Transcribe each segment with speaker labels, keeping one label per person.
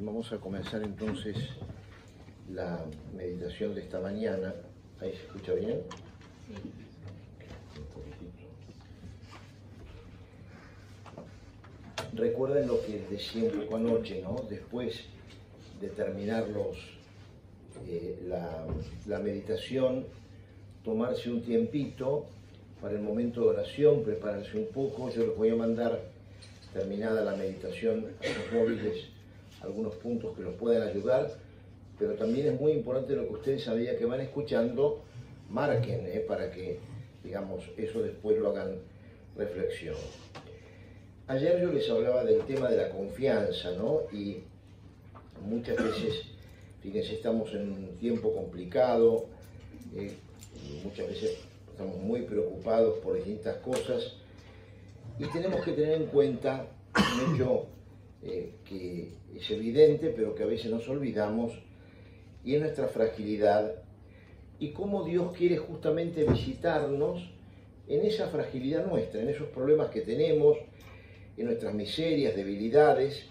Speaker 1: Vamos a comenzar entonces la meditación de esta mañana. ¿Ahí se escucha bien?
Speaker 2: Sí.
Speaker 1: Recuerden lo que les decía un poco anoche, ¿no? Después de terminar la meditación, tomarse un tiempito para el momento de oración, prepararse un poco. Yo les voy a mandar, terminada la meditación, a los móviles algunos puntos que los puedan ayudar, pero también es muy importante lo que ustedes a medida que van escuchando, marquen, para que, digamos, eso después lo hagan reflexión. Ayer yo les hablaba del tema de la confianza, ¿no? Y muchas veces, fíjense, estamos en un tiempo complicado, y muchas veces estamos muy preocupados por distintas cosas, y tenemos que tener en cuenta un hecho que es evidente, pero que a veces nos olvidamos, y es nuestra fragilidad, y cómo Dios quiere justamente visitarnos en esa fragilidad nuestra, en esos problemas que tenemos, en nuestras miserias, debilidades,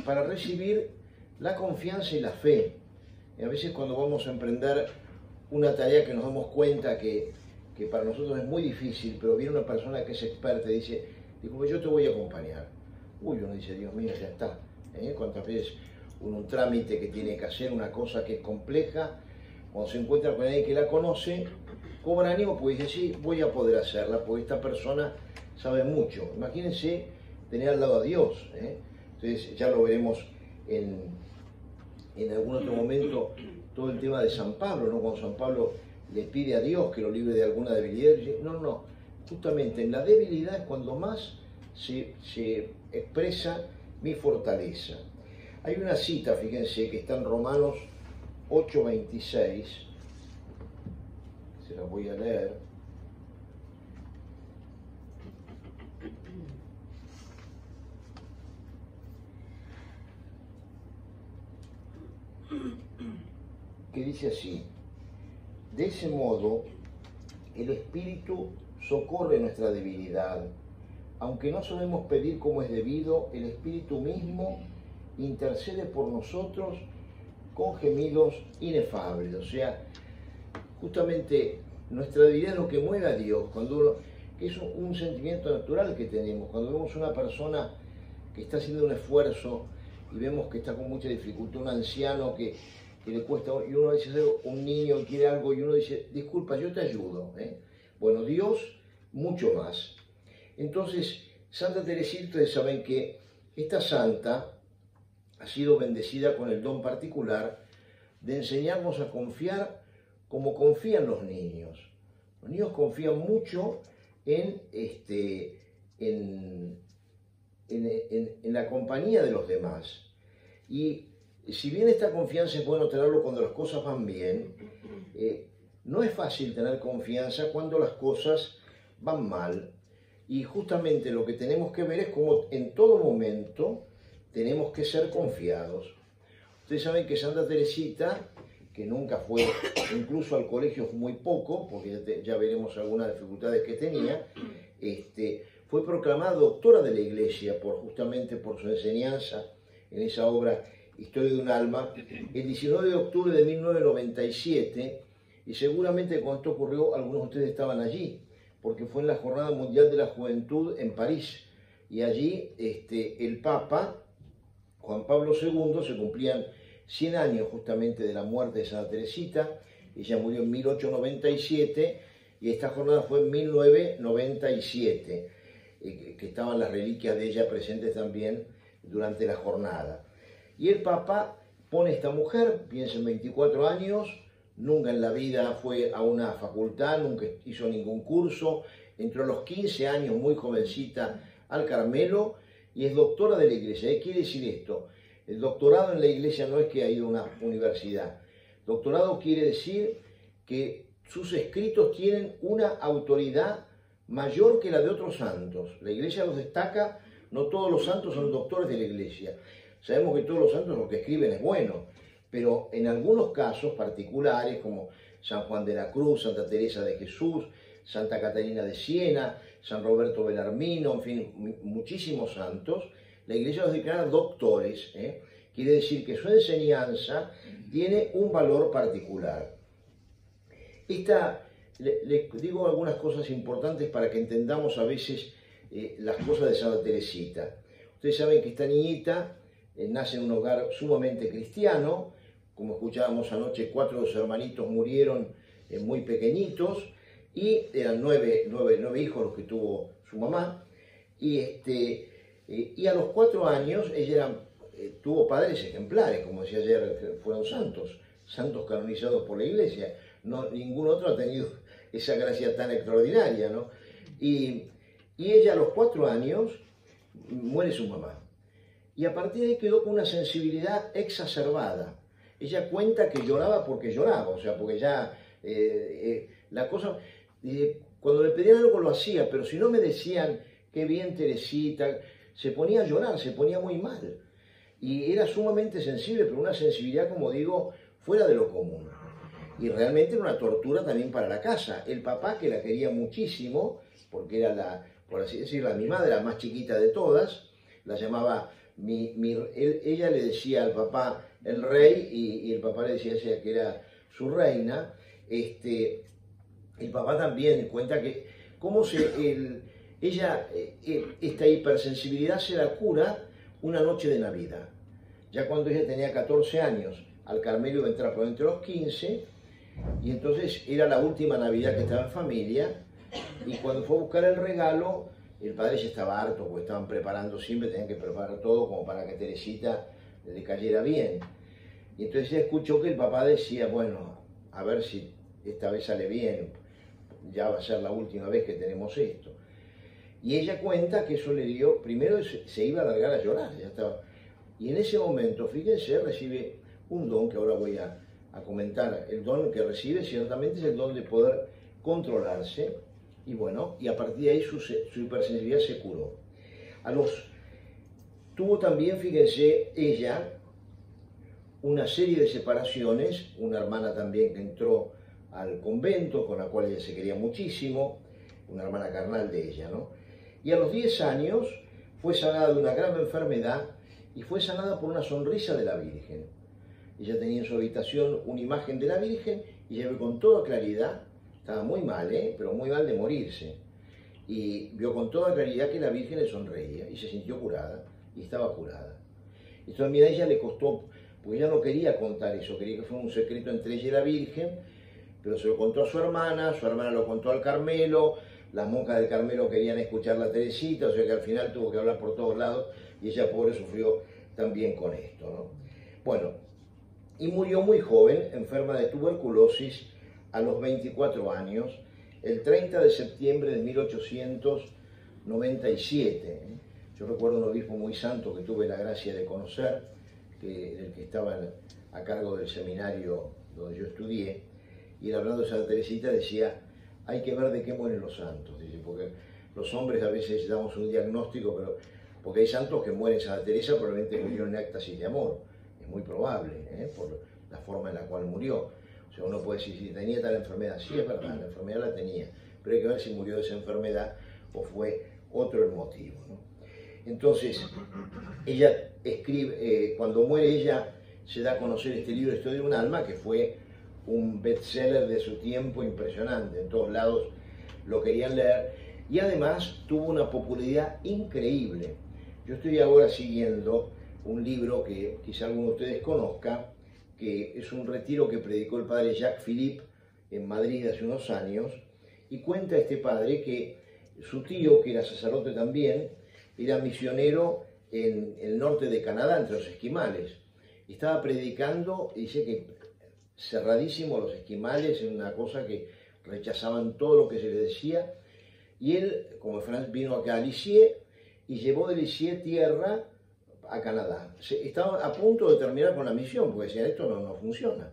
Speaker 1: para recibir la confianza y la fe. Y a veces cuando vamos a emprender una tarea que nos damos cuenta que para nosotros es muy difícil, pero viene una persona que es experta y dice, yo te voy a acompañar. Uy, uno dice, Dios mío, ya está. ¿Cuántas veces un trámite que tiene que hacer, una cosa que es compleja, cuando se encuentra con alguien que la conoce, cobra ánimo, pues dice, sí, voy a poder hacerla, porque esta persona sabe mucho. Imagínense tener al lado a Dios. Entonces ya lo veremos en algún otro momento, todo el tema de San Pablo, ¿no? Cuando San Pablo le pide a Dios que lo libre de alguna debilidad, dice, no, justamente en la debilidad es cuando más se expresa mi fortaleza. Hay una cita, fíjense, que está en Romanos 8:26, se la voy a leer. Que dice así: de ese modo, el Espíritu socorre nuestra debilidad. Aunque no sabemos pedir como es debido, el Espíritu mismo intercede por nosotros con gemidos inefables. O sea, justamente nuestra debilidad es lo que mueve a Dios, que es un sentimiento natural que tenemos. Cuando vemos una persona que está haciendo un esfuerzo y vemos que está con mucha dificultad, un anciano que le cuesta, y uno dice, un niño quiere algo y uno dice, disculpa, yo te ayudo. Bueno, Dios mucho más. Entonces, Santa Teresita, ustedes saben que esta santa ha sido bendecida con el don particular de enseñarnos a confiar como confían los niños. Los niños confían mucho en la compañía de los demás. Y si bien esta confianza es bueno tenerlo cuando las cosas van bien, no es fácil tener confianza cuando las cosas van mal. Y justamente lo que tenemos que ver es cómo en todo momento tenemos que ser confiados. Ustedes saben que Santa Teresita, que nunca fue incluso al colegio muy poco, porque ya veremos algunas dificultades que tenía, fue proclamada doctora de la Iglesia justamente por su enseñanza en esa obra Historia de un alma, el 19 de octubre de 1997, y seguramente cuando esto ocurrió algunos de ustedes estaban allí, porque fue en la Jornada Mundial de la Juventud en París, y allí el Papa Juan Pablo II, se cumplían 100 años justamente de la muerte de Santa Teresita. Ella murió en 1897 y esta jornada fue en 1997, que estaban las reliquias de ella presentes también durante la jornada. Y el Papa pone a esta mujer, piensa en 24 años, nunca en la vida fue a una facultad, nunca hizo ningún curso, entró a los 15 años, muy jovencita, al Carmelo, y es doctora de la Iglesia. ¿Qué quiere decir esto? El doctorado en la Iglesia no es que ha ido a una universidad. Doctorado quiere decir que sus escritos tienen una autoridad mayor que la de otros santos. La Iglesia los destaca, no todos los santos son doctores de la Iglesia. Sabemos que todos los santos lo que escriben es bueno, pero en algunos casos particulares, como San Juan de la Cruz, Santa Teresa de Jesús, Santa Catarina de Siena, San Roberto Belarmino, en fin, muchísimos santos, la Iglesia los declara doctores. Quiere decir que su enseñanza tiene un valor particular. Les digo algunas cosas importantes para que entendamos a veces las cosas de Santa Teresita. Ustedes saben que esta niñita nace en un hogar sumamente cristiano. Como escuchábamos anoche, 4 de sus hermanitos murieron muy pequeñitos, y eran 9 hijos los que tuvo su mamá. Y a los 4 años ella tuvo padres ejemplares, como decía ayer, fueron santos canonizados por la Iglesia. No, ningún otro ha tenido esa gracia tan extraordinaria, ¿no? Y ella a los 4 años muere su mamá. Y a partir de ahí quedó con una sensibilidad exacerbada. Ella cuenta que lloraba porque lloraba, o sea, porque ya la cosa... cuando le pedían algo lo hacía, pero si no me decían, qué bien Teresita, se ponía a llorar, se ponía muy mal. Y era sumamente sensible, pero una sensibilidad, como digo, fuera de lo común. Y realmente era una tortura también para la casa. El papá, que la quería muchísimo, porque era por así decirlo, mi madre, la más chiquita de todas, la llamaba, ella le decía al papá el rey, y el papá le decía que era su reina. El papá también cuenta que cómo esta hipersensibilidad se la cura una noche de Navidad. Ya cuando ella tenía 14 años, al Carmelo iba a entrar por entre los 15, y entonces era la última Navidad que estaba en familia, y cuando fue a buscar el regalo, el padre ya estaba harto, porque estaban preparando siempre, tenían que preparar todo como para que Teresita le cayera bien. Y entonces ella escuchó que el papá decía, bueno, a ver si esta vez sale bien, ya va a ser la última vez que tenemos esto. Y ella cuenta que eso le dio, primero se iba a largar a llorar, ya estaba. Y en ese momento, fíjense, recibe un don que ahora voy a comentar. El don que recibe ciertamente es el don de poder controlarse, y bueno, y a partir de ahí su hipersensibilidad se curó. Tuvo también, fíjense, ella una serie de separaciones, una hermana también que entró al convento, con la cual ella se quería muchísimo, una hermana carnal de ella, ¿no? Y a los 10 años fue sanada de una grave enfermedad, y fue sanada por una sonrisa de la Virgen. Ella tenía en su habitación una imagen de la Virgen, y ella vio con toda claridad, estaba muy mal, pero muy mal de morirse, y vio con toda claridad que la Virgen le sonreía, y se sintió curada, y estaba curada. Entonces, mira, a ella le costó, porque ella no quería contar eso, quería que fuera un secreto entre ella y la Virgen, pero se lo contó a su hermana lo contó al Carmelo, las monjas del Carmelo querían escuchar a Teresita, o sea que al final tuvo que hablar por todos lados, y ella, pobre, sufrió también con esto, ¿no? Bueno, y murió muy joven, enferma de tuberculosis, a los 24 años, el 30 de septiembre de 1897. Yo recuerdo un obispo muy santo que tuve la gracia de conocer, el que estaba a cargo del seminario donde yo estudié, y él, hablando de Santa Teresita, decía, hay que ver de qué mueren los santos, dice, porque los hombres a veces damos un diagnóstico, pero porque hay santos que mueren. Santa Teresa probablemente murió en éxtasis de amor, es muy probable, por la forma en la cual murió. O sea, uno puede decir, si tenía tal enfermedad, sí, es verdad, la enfermedad la tenía, pero hay que ver si murió de esa enfermedad o fue otro el motivo, ¿no? Entonces, ella escribe, cuando muere ella, se da a conocer este libro, Historia de un alma, que fue un bestseller de su tiempo impresionante, en todos lados lo querían leer, y además tuvo una popularidad increíble. Yo estoy ahora siguiendo un libro que quizá alguno de ustedes conozca, que es un retiro que predicó el padre Jacques Philippe en Madrid hace unos años, y cuenta este padre que su tío, que era sacerdote también, era misionero en el norte de Canadá, entre los esquimales, y estaba predicando, y dice que cerradísimo los esquimales, en una cosa que rechazaban todo lo que se les decía, y él, como Franz, vino acá a Lisieux, y llevó de Lisieux tierra a Canadá. Estaba a punto de terminar con la misión, porque decía, esto no funciona.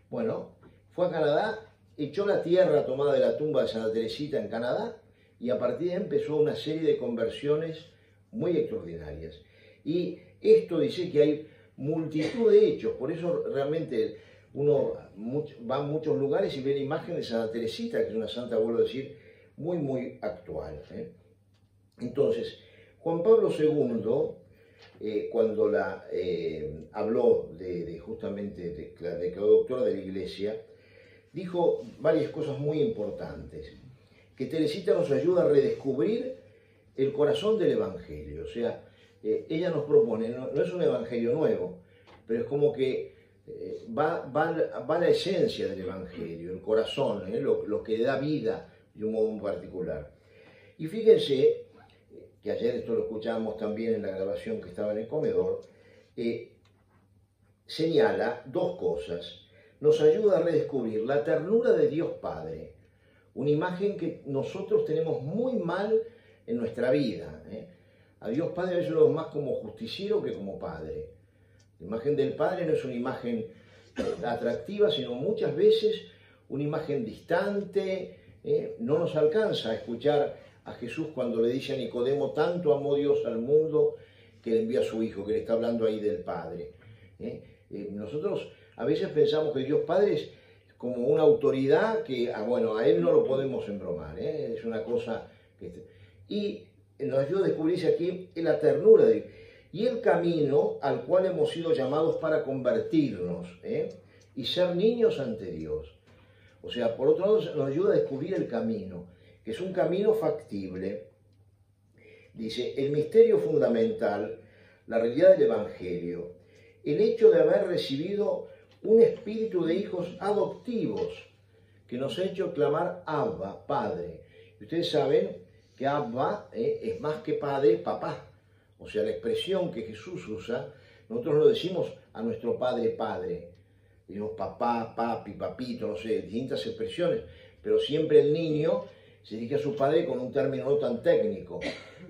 Speaker 1: Bueno, fue a Canadá, echó la tierra tomada de la tumba de Santa Teresita en Canadá, y a partir de ahí empezó una serie de conversiones muy extraordinarias. Y esto dice que hay multitud de hechos, por eso realmente uno va a muchos lugares y ve la imagen de Santa Teresita, que es una santa, vuelvo a decir, muy, muy actual. Entonces, Juan Pablo II, cuando habló justamente de la declaradora de la Iglesia, dijo varias cosas muy importantes, que Teresita nos ayuda a redescubrir el corazón del Evangelio. O sea, ella nos propone, no es un Evangelio nuevo, pero es como que va la esencia del Evangelio, el corazón, lo que da vida de un modo particular. Y fíjense, que ayer esto lo escuchábamos también en la grabación que estaba en el comedor, señala dos cosas. Nos ayuda a redescubrir la ternura de Dios Padre, una imagen que nosotros tenemos muy mal en nuestra vida. A Dios Padre a veces lo vemos más como justiciero que como Padre. La imagen del Padre no es una imagen atractiva, sino muchas veces una imagen distante. No nos alcanza a escuchar a Jesús cuando le dice a Nicodemo: tanto amó Dios al mundo que le envió a su Hijo, que le está hablando ahí del Padre. Nosotros a veces pensamos que Dios Padre es como una autoridad que, bueno, a Él no lo podemos embromar, es una cosa que... Y nos ayuda a descubrirse aquí la ternura de Dios y el camino al cual hemos sido llamados para convertirnos y ser niños ante Dios. O sea, por otro lado, nos ayuda a descubrir el camino, que es un camino factible. Dice, el misterio fundamental, la realidad del Evangelio, el hecho de haber recibido un espíritu de hijos adoptivos que nos ha hecho clamar Abba, Padre. Y ustedes saben que Abba es más que padre, papá. O sea, la expresión que Jesús usa, nosotros lo decimos a nuestro Padre, Padre. Decimos papá, papi, papito, no sé, distintas expresiones, pero siempre el niño se dirige a su padre con un término no tan técnico.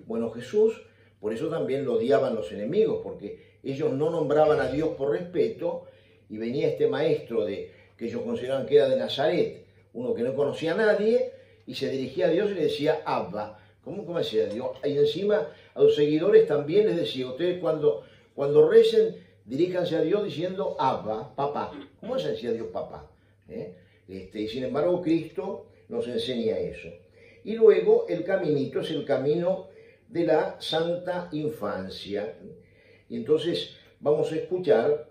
Speaker 1: Bueno, Jesús, por eso también lo odiaban los enemigos, porque ellos no nombraban a Dios por respeto, y venía este maestro que ellos consideraban que era de Nazaret, uno que no conocía a nadie, y se dirigía a Dios y le decía Abba. ¿Cómo decía Dios? Y encima a los seguidores también les decía, ustedes cuando recen, diríjanse a Dios diciendo Abba, papá. ¿Cómo se decía Dios papá? Y sin embargo Cristo nos enseña eso. Y luego el caminito es el camino de la santa infancia. Y entonces vamos a escuchar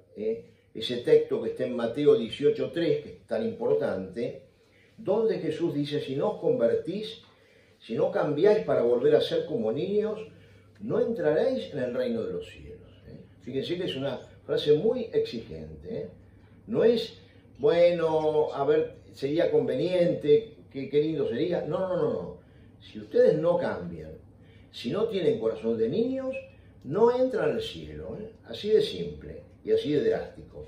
Speaker 1: ese texto que está en Mateo 18:3, que es tan importante, donde Jesús dice, si no os convertís, si no cambiáis para volver a ser como niños, no entraréis en el reino de los cielos. Fíjense que es una frase muy exigente. No es, bueno, a ver, sería conveniente, qué lindo sería. No. Si ustedes no cambian, si no tienen corazón de niños, no entran al cielo. Así de simple y así de drástico.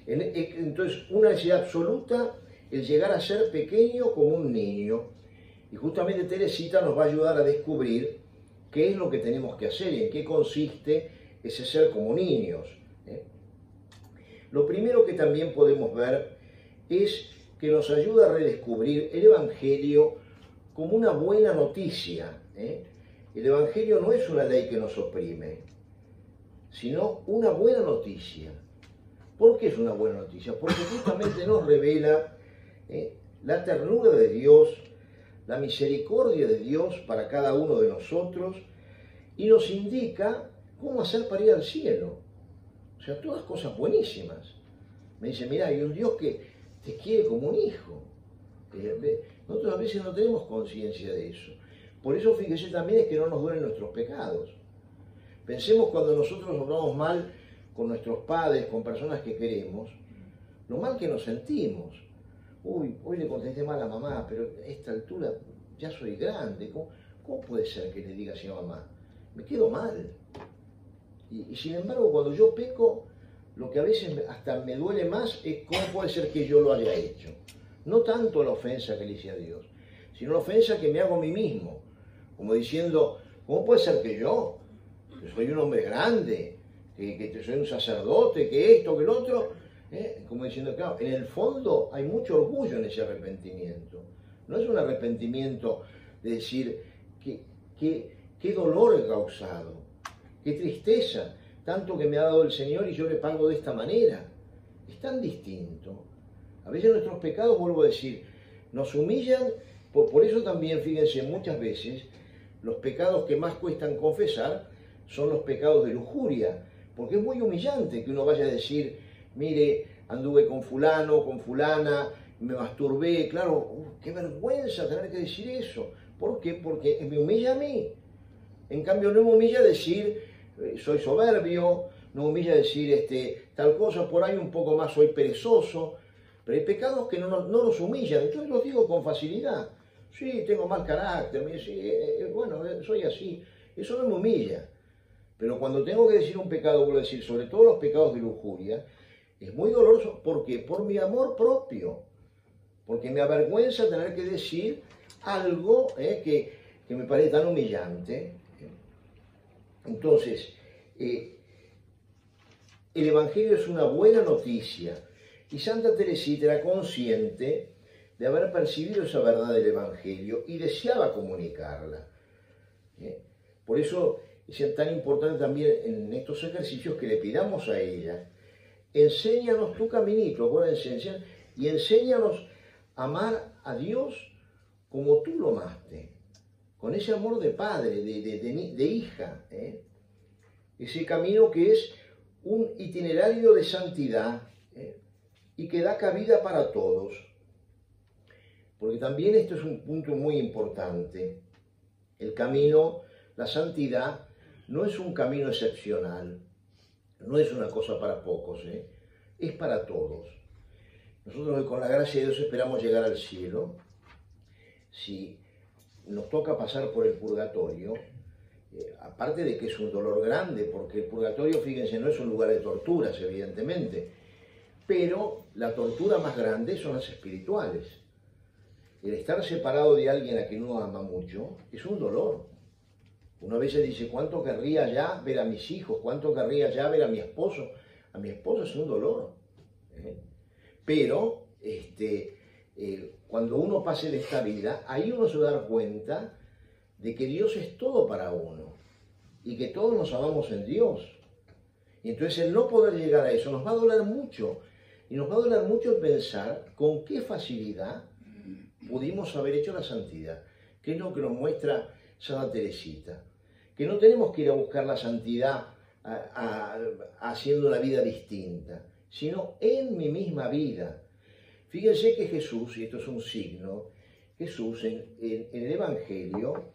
Speaker 1: Entonces, una necesidad absoluta el llegar a ser pequeño como un niño. Y justamente Teresita nos va a ayudar a descubrir qué es lo que tenemos que hacer y en qué consiste ese ser como niños. Lo primero que también podemos ver es que nos ayuda a redescubrir el Evangelio como una buena noticia. El Evangelio no es una ley que nos oprime, sino una buena noticia. ¿Por qué es una buena noticia? Porque justamente nos revela la ternura de Dios, la misericordia de Dios para cada uno de nosotros y nos indica cómo hacer para ir al cielo. O sea, todas cosas buenísimas. Me dice, mira, hay un Dios que te quiere como un hijo. Nosotros a veces no tenemos conciencia de eso. Por eso, fíjese también, es que no nos duelen nuestros pecados. Pensemos cuando nosotros obramos mal con nuestros padres, con personas que queremos, lo mal que nos sentimos. Uy, hoy le contesté mal a mamá, pero a esta altura ya soy grande. ¿Cómo puede ser que le diga así a mamá? Me quedo mal. Y sin embargo, cuando yo peco, lo que a veces hasta me duele más es cómo puede ser que yo lo haya hecho. No tanto la ofensa que le hice a Dios, sino la ofensa que me hago a mí mismo. Como diciendo, ¿cómo puede ser que yo soy un hombre grande, que soy un sacerdote, que esto, que lo otro? Como diciendo, claro, en el fondo hay mucho orgullo en ese arrepentimiento. No es un arrepentimiento de decir, qué dolor he causado, qué tristeza, tanto que me ha dado el Señor y yo le pago de esta manera. Es tan distinto. A veces nuestros pecados, vuelvo a decir, nos humillan, por eso también, fíjense, muchas veces los pecados que más cuestan confesar son los pecados de lujuria, porque es muy humillante que uno vaya a decir, mire, anduve con fulano, con fulana, me masturbé, claro, qué vergüenza tener que decir eso. ¿Por qué? Porque me humilla a mí. En cambio, no me humilla decir, soy soberbio, no me humilla decir tal cosa, por ahí un poco más soy perezoso, pero hay pecados que no nos humillan, entonces los digo con facilidad. Sí, tengo mal carácter, sí, bueno, soy así, eso no me humilla. Pero cuando tengo que decir un pecado, vuelvo a decir, sobre todo los pecados de lujuria, es muy doloroso. ¿Por qué? Por mi amor propio. Porque me avergüenza tener que decir algo que me parece tan humillante. Entonces, el Evangelio es una buena noticia. Y Santa Teresita era consciente de haber percibido esa verdad del Evangelio y deseaba comunicarla. Por eso es tan importante también en estos ejercicios que le pidamos a ella, enséñanos tu caminito, acuérdense, y enséñanos a amar a Dios como tú lo amaste, con ese amor de padre, de hija, ese camino que es un itinerario de santidad y que da cabida para todos. Porque también esto es un punto muy importante. El camino, la santidad, no es un camino excepcional, no es una cosa para pocos, es para todos. Nosotros con la gracia de Dios esperamos llegar al cielo. Si nos toca pasar por el purgatorio, aparte de que es un dolor grande, porque el purgatorio, fíjense, no es un lugar de torturas, evidentemente, pero la tortura más grande son las espirituales. El estar separado de alguien a quien uno ama mucho es un dolor. Uno a veces dice, ¿cuánto querría ya ver a mis hijos? ¿Cuánto querría ya ver a mi esposo? A mi esposo es un dolor. Pero cuando uno pase de esta vida, ahí uno se va a dar cuenta de que Dios es todo para uno y que todos nos amamos en Dios. Y entonces el no poder llegar a eso nos va a doler mucho. Y nos va a doler mucho el pensar con qué facilidad pudimos haber hecho la santidad, que es lo que nos muestra Santa Teresita. Que no tenemos que ir a buscar la santidad haciendo una vida distinta, sino en mi misma vida. Fíjense que Jesús, y esto es un signo, Jesús en el Evangelio,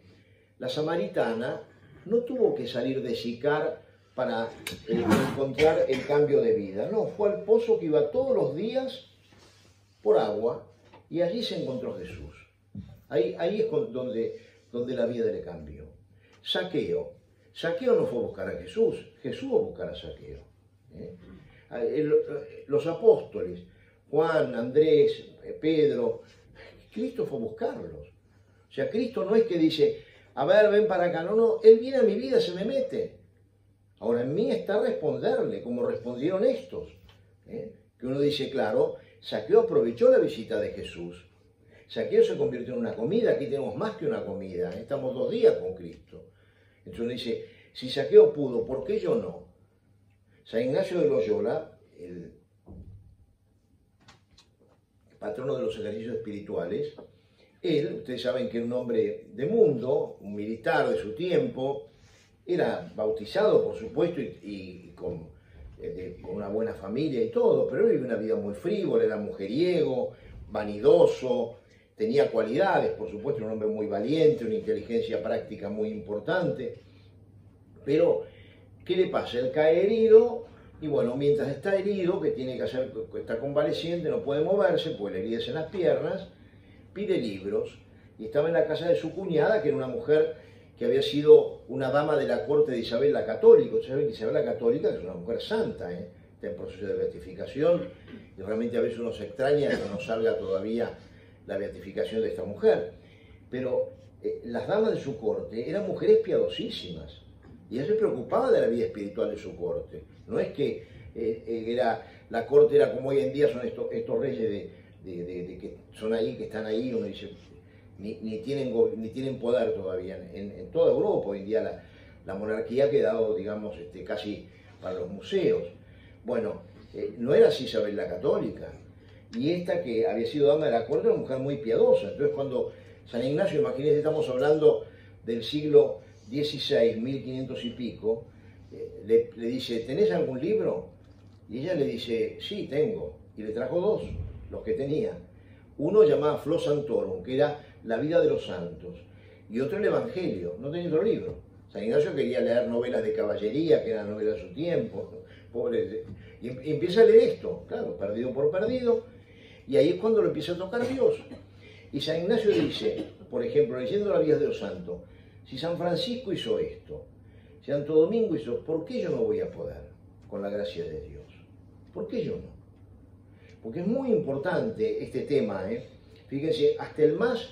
Speaker 1: la samaritana no tuvo que salir de Sicar para encontrar el cambio de vida. No, fue al pozo que iba todos los días por agua y allí se encontró Jesús. Ahí es donde la vida le cambió. Saqueo no fue a buscar a Jesús, Jesús fue a buscar a Saqueo. Los apóstoles, Juan, Andrés, Pedro, Cristo fue a buscarlos. O sea, Cristo no es que dice, a ver, ven para acá, no, Él viene a mi vida, se me mete. Ahora en mí está responderle, como respondieron estos. Que uno dice, claro, Saqueo aprovechó la visita de Jesús. Saqueo se convirtió en una comida, aquí tenemos más que una comida, estamos 2 días con Cristo. Entonces uno dice, si Saqueo pudo, ¿por qué yo no? San Ignacio de Loyola, el patrono de los ejercicios espirituales, él, ustedes saben que era un hombre de mundo, un militar de su tiempo, era bautizado, por supuesto, y con una buena familia y todo, pero él vivía una vida muy frívola, era mujeriego, vanidoso, tenía cualidades, por supuesto, un hombre muy valiente, una inteligencia práctica muy importante, pero ¿qué le pasa? Él cae herido, y bueno, mientras está herido, que tiene que hacer, está convaleciente, no puede moverse, pues le heridas en las piernas, pide libros, y estaba en la casa de su cuñada, que era una mujer que había sido una dama de la corte de Isabel la Católica. Ustedes saben que Isabel la Católica es una mujer santa, está en proceso de beatificación, y realmente a veces uno se extraña que no salga todavía la beatificación de esta mujer. Pero las damas de su corte eran mujeres piadosísimas, y ella se preocupaba de la vida espiritual de su corte. No es que la corte era como hoy en día son estos reyes que son ahí, que están ahí, uno dice, ni tienen poder todavía. En toda Europa hoy en día la monarquía ha quedado, digamos, casi para los museos. Bueno, no era así Isabel la Católica. Y esta, que había sido dama de la corte, era una mujer muy piadosa. Entonces cuando San Ignacio, imagínense, estamos hablando del siglo XVI, 1500 y pico, le dice, ¿tenés algún libro? Y ella le dice, sí, tengo. Y le trajo dos, los que tenía. Uno llamaba Flo Santorum, que era la vida de los santos, y otro el Evangelio. No tenía otro libro. San Ignacio quería leer novelas de caballería, que eran novelas de su tiempo. Pobre. Y empieza a leer esto, claro, perdido por perdido, y ahí es cuando lo empieza a tocar Dios. Y San Ignacio dice, por ejemplo, leyendo la vida de los santos, si San Francisco hizo esto, si Santo Domingo hizo, ¿por qué yo no voy a poder con la gracia de Dios? ¿Por qué yo no? Porque es muy importante este tema, ¿eh? Fíjense, hasta el más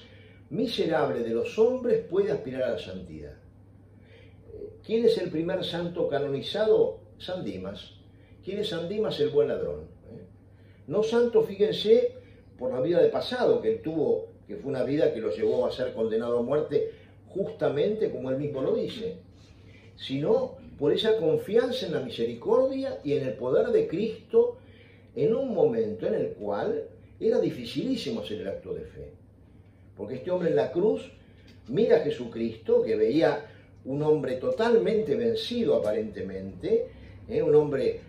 Speaker 1: miserable de los hombres puede aspirar a la santidad. ¿Quién es el primer santo canonizado? San Dimas. ¿Quién es San Dimas? El buen ladrón. No santo, fíjense, por la vida de pasado que él tuvo, que fue una vida que lo llevó a ser condenado a muerte justamente como él mismo lo dice, sino por esa confianza en la misericordia y en el poder de Cristo en un momento en el cual era dificilísimo hacer el acto de fe. Porque este hombre en la cruz mira a Jesucristo, que veía un hombre totalmente vencido aparentemente, un hombre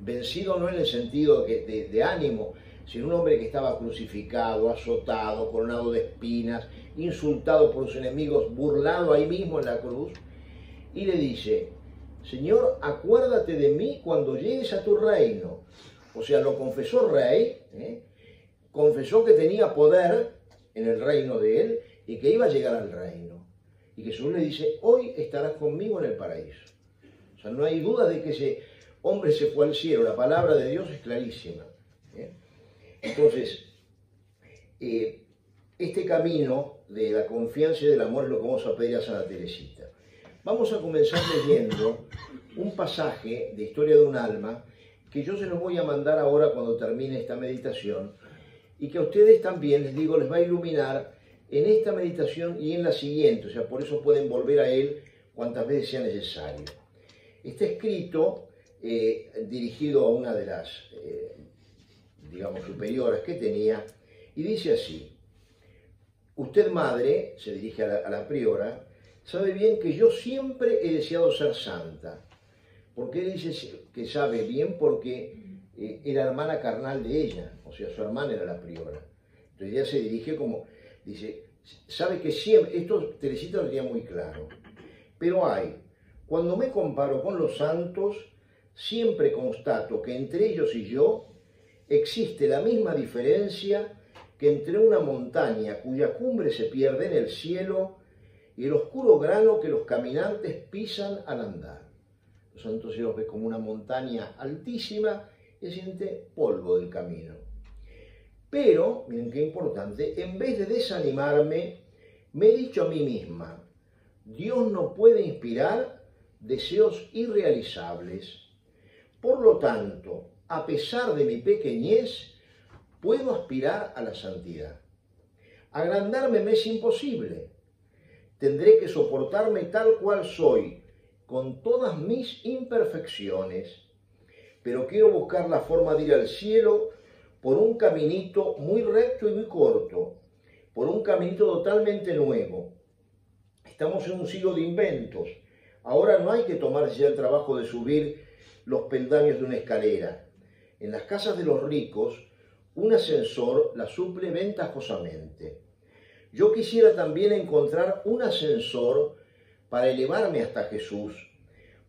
Speaker 1: vencido no en el sentido de ánimo, sino un hombre que estaba crucificado, azotado, coronado de espinas, insultado por sus enemigos, burlado ahí mismo en la cruz, y le dice, Señor, acuérdate de mí cuando llegues a tu reino. O sea, lo confesó rey, confesó que tenía poder en el reino de él y que iba a llegar al reino. Y Jesús le dice, hoy estarás conmigo en el paraíso. O sea, no hay duda de que ese hombre se fue al cielo, la palabra de Dios es clarísima. Entonces, este camino de la confianza y del amor es lo que vamos a pedir a Santa Teresita. Vamos a comenzar leyendo un pasaje de Historia de un alma que yo se los voy a mandar ahora cuando termine esta meditación y que a ustedes también, les digo, les va a iluminar en esta meditación y en la siguiente, o sea, por eso pueden volver a él cuantas veces sea necesario. Está escrito, dirigido a una de las, digamos, superioras que tenía, y dice así, usted, madre, se dirige a la priora, sabe bien que yo siempre he deseado ser santa. ¿Por qué dice que sabe bien? Porque era hermana carnal de ella, o sea, su hermana era la priora. Entonces ella se dirige como, dice, sabe que siempre, esto Teresita lo tenía muy claro, pero cuando me comparo con los santos, siempre constato que entre ellos y yo existe la misma diferencia que entre una montaña cuya cumbre se pierde en el cielo y el oscuro grano que los caminantes pisan al andar. Los santos se los ve como una montaña altísima y siente polvo del camino. Pero, miren qué importante, en vez de desanimarme, me he dicho a mí misma, Dios no puede inspirar deseos irrealizables. Por lo tanto, a pesar de mi pequeñez, puedo aspirar a la santidad. Agrandarme me es imposible. Tendré que soportarme tal cual soy, con todas mis imperfecciones, pero quiero buscar la forma de ir al cielo por un caminito muy recto y muy corto, por un caminito totalmente nuevo. Estamos en un siglo de inventos. Ahora no hay que tomarse ya el trabajo de subir los peldaños de una escalera. En las casas de los ricos, un ascensor la suple ventajosamente. Yo quisiera también encontrar un ascensor para elevarme hasta Jesús,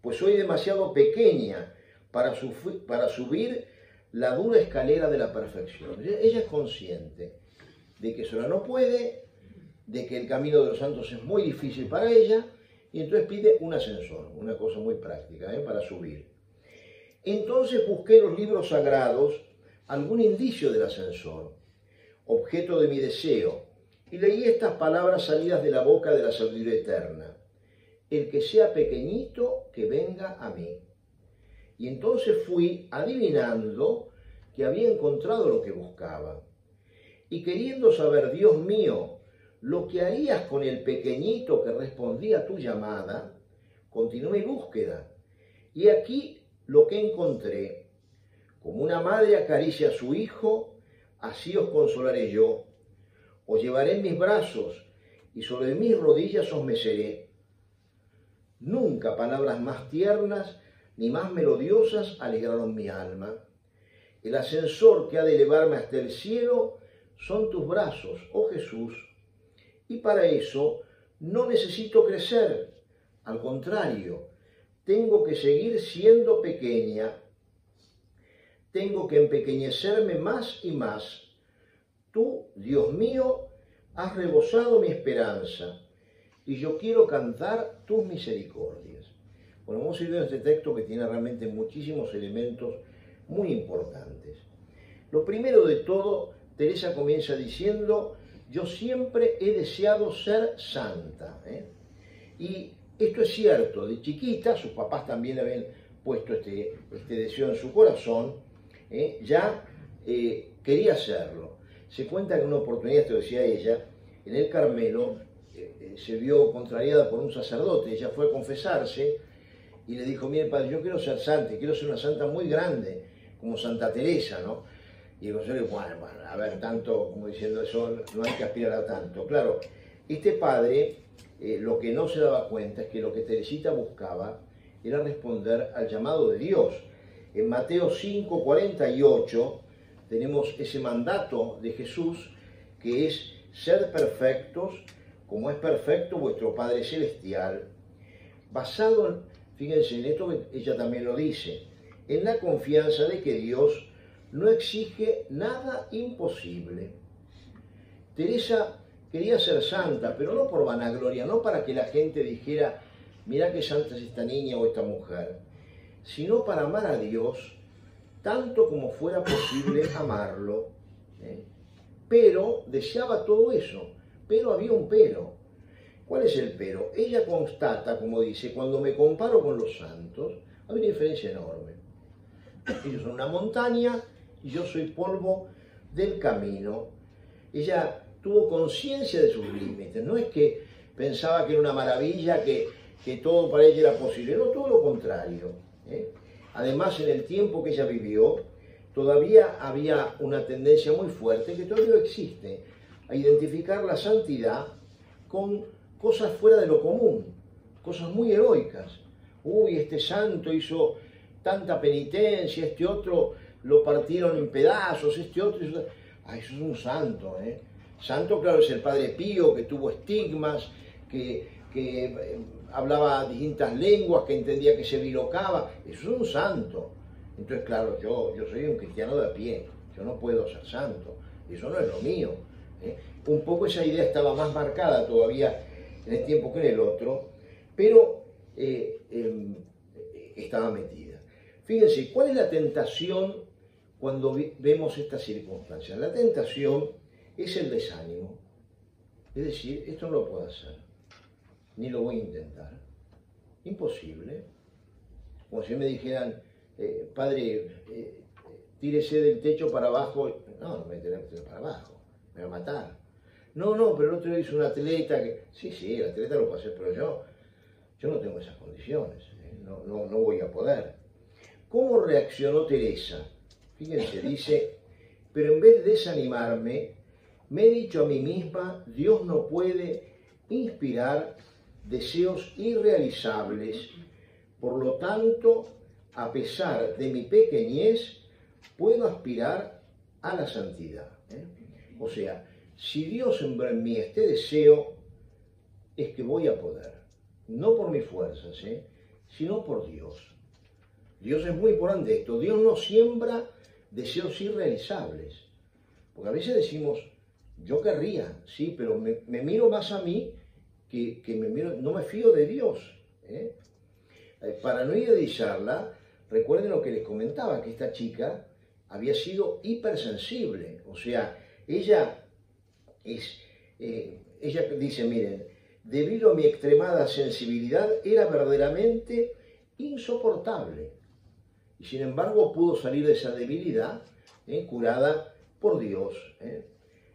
Speaker 1: pues soy demasiado pequeña para subir la dura escalera de la perfección. Ella es consciente de que sola no puede, de que el camino de los santos es muy difícil para ella, y entonces pide un ascensor, una cosa muy práctica, para subir. Entonces busqué en los libros sagrados algún indicio del ascensor, objeto de mi deseo, y leí estas palabras salidas de la boca de la sabiduría eterna. El que sea pequeñito, que venga a mí. Y entonces fui adivinando que había encontrado lo que buscaba. Y queriendo saber, Dios mío, lo que harías con el pequeñito que respondía a tu llamada, continué mi búsqueda. Y aquí lo que encontré. Como una madre acaricia a su hijo, así os consolaré yo. Os llevaré en mis brazos y sobre mis rodillas os meceré. Nunca palabras más tiernas ni más melodiosas alegraron mi alma. El ascensor que ha de elevarme hasta el cielo son tus brazos, oh Jesús, y para eso no necesito crecer. Al contrario, tengo que seguir siendo pequeña. Tengo que empequeñecerme más y más. Tú, Dios mío, has rebosado mi esperanza y yo quiero cantar tus misericordias. Bueno, hemos ido en este texto que tiene realmente muchísimos elementos muy importantes. Lo primero de todo, Teresa comienza diciendo: yo siempre he deseado ser santa. Y esto es cierto, de chiquita, sus papás también habían puesto este deseo en su corazón, quería hacerlo. Se cuenta que en una oportunidad, esto decía ella, en el Carmelo, se vio contrariada por un sacerdote. Ella fue a confesarse y le dijo: mire, padre, yo quiero ser santa, quiero ser una santa muy grande, como Santa Teresa, ¿no? Y el consejero dijo: bueno, a ver, tanto, como diciendo eso, no hay que aspirar a tanto. Claro, este padre, lo que no se daba cuenta es que lo que Teresita buscaba era responder al llamado de Dios. En Mateo 5:48 tenemos ese mandato de Jesús, que es: sed perfectos como es perfecto vuestro Padre Celestial. Basado, fíjense en esto, que ella también lo dice, en la confianza de que Dios no exige nada imposible. Teresa quería ser santa, pero no por vanagloria, no para que la gente dijera: mirá qué santa es esta niña o esta mujer, sino para amar a Dios tanto como fuera posible amarlo. Pero deseaba todo eso, pero había un pero. ¿Cuál es el pero? Ella constata, como dice: cuando me comparo con los santos, hay una diferencia enorme. Ellos son una montaña y yo soy polvo del camino. Ella tuvo conciencia de sus límites, no es que pensaba que era una maravilla, que todo para ella era posible, no, todo lo contrario. Además, en el tiempo que ella vivió, todavía había una tendencia muy fuerte, que todavía existe, a identificar la santidad con cosas fuera de lo común, cosas muy heroicas. Uy, este santo hizo tanta penitencia, este otro lo partieron en pedazos, este otro... eso es un santo, Santo, claro, es el Padre Pío, que tuvo estigmas, que hablaba distintas lenguas, que entendía que se bilocaba. Eso es un santo. Entonces, claro, yo soy un cristiano de a pie, yo no puedo ser santo, eso no es lo mío. Un poco esa idea estaba más marcada todavía en el tiempo que en el otro, pero estaba metida. Fíjense, ¿cuál es la tentación cuando vemos estas circunstancias? La tentación es el desánimo, es decir, esto no lo puedo hacer, ni lo voy a intentar, imposible. Como si me dijeran: padre, tírese del techo para abajo. No, no me voy a tirar para abajo, me va a matar. No, pero el otro día hizo un atleta que... Sí, el atleta lo puede hacer, pero yo no tengo esas condiciones, no voy a poder. ¿Cómo reaccionó Teresa? Fíjense, dice: pero en vez de desanimarme, me he dicho a mí misma: Dios no puede inspirar deseos irrealizables, por lo tanto, a pesar de mi pequeñez, puedo aspirar a la santidad. O sea, si Dios sembró en mí este deseo, es que voy a poder. No por mis fuerzas, sino por Dios. Dios es muy importante esto. Dios no siembra deseos irrealizables. Porque a veces decimos: yo querría, sí, pero me miro más a mí que me miro, no me fío de Dios. Para no idealizarla, recuerden lo que les comentaba, que esta chica había sido hipersensible. O sea, ella dice: miren, debido a mi extremada sensibilidad era verdaderamente insoportable. Y sin embargo pudo salir de esa debilidad, curada por Dios.